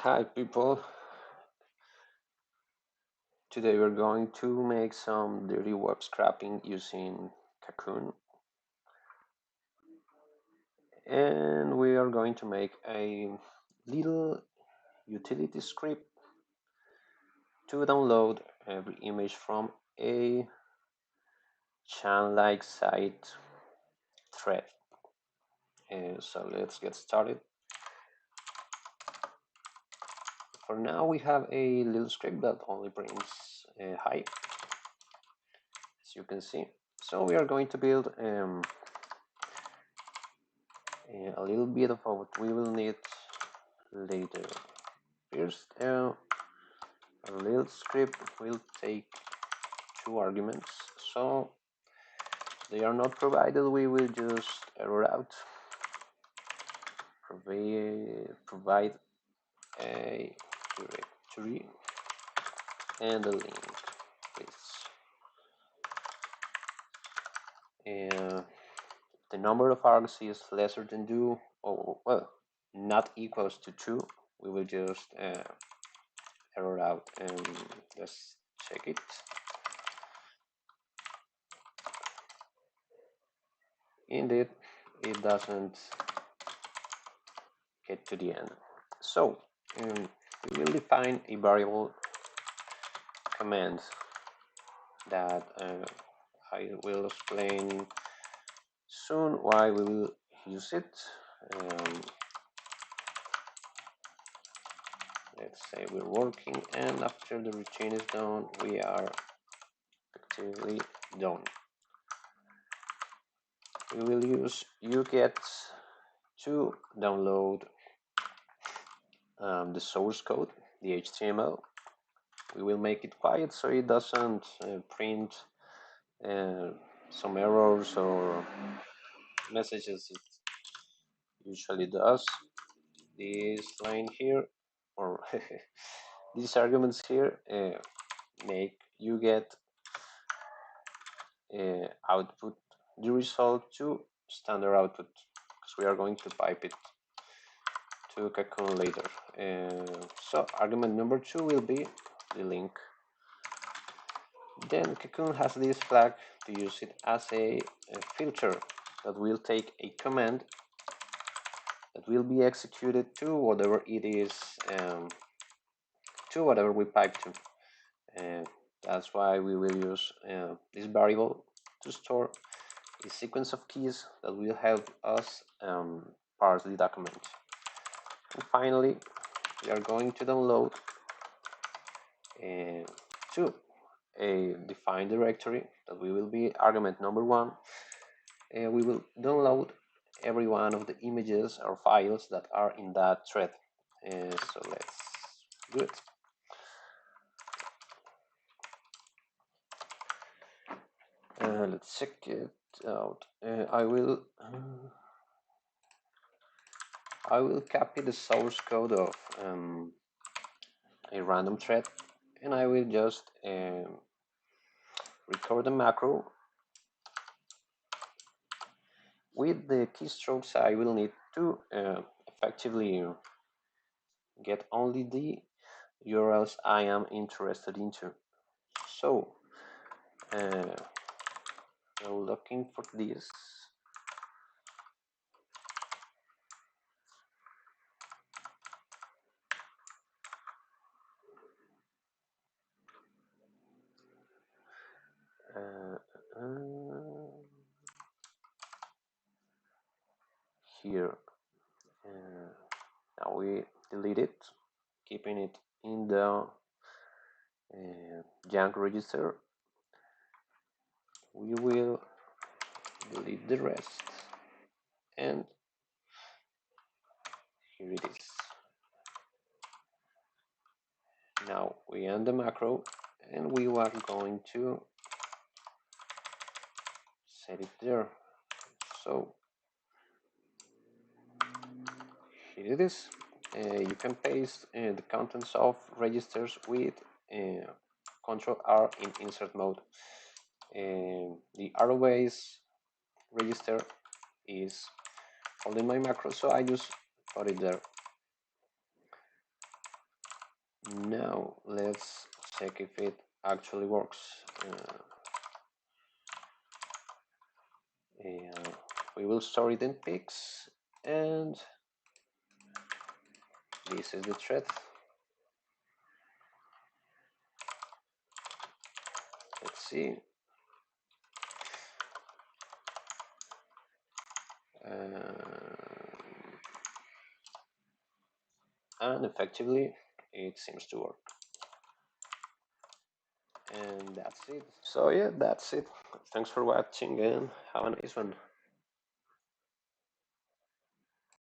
Hi people, today we're going to make some dirty web scraping using Kakoune, and we are going to make a little utility script to download every image from a channel-like site thread. So let's get started. For now we have a little script that only prints hi, as you can see. So we are going to build a little bit of what we will need later. First, a little script will take two arguments, so they are not provided. We will just error out, provide a directory and a link, please. And the number of args is lesser than 2, or well, not equals to 2. We will just error out and let's check it. Indeed, it doesn't get to the end. So we will define a variable command that I will explain soon why we will use it. Let's say we're working, and after the routine is done, we are effectively done. We will use uget to download the source code, the HTML. We will make it quiet so it doesn't print some errors or messages it usually does. This line here, or these arguments here, make you get output the result to standard output, because we are going to pipe it to Kakoune later. So argument number 2 will be the link. Then Kakoune has this flag to use it as a filter that will take a command that will be executed to whatever it is, to whatever we pipe to. And that's why we will use this variable to store a sequence of keys that will help us parse the document. And finally, we are going to download to a defined directory that we will be argument number 1. We will download every one of the images or files that are in that thread. So let's do it. Let's check it out. I will copy the source code of a random thread, and I will just record the macro. With the keystrokes, I will need to effectively get only the URLs I am interested into. So I'm looking for this. Here. Now we delete it, keeping it in the junk register. We will delete the rest, and here it is. Now we end the macro, and we are going to set it there. So here it is. You can paste the contents of registers with Control R in insert mode. The arrow-based register is holding my macro, so I just put it there. Now let's check if it actually works. Uh, we will store it in pics, and this is the thread. Let's see. And effectively it seems to work. And that's it. So yeah, that's it. Thanks for watching and have a nice one.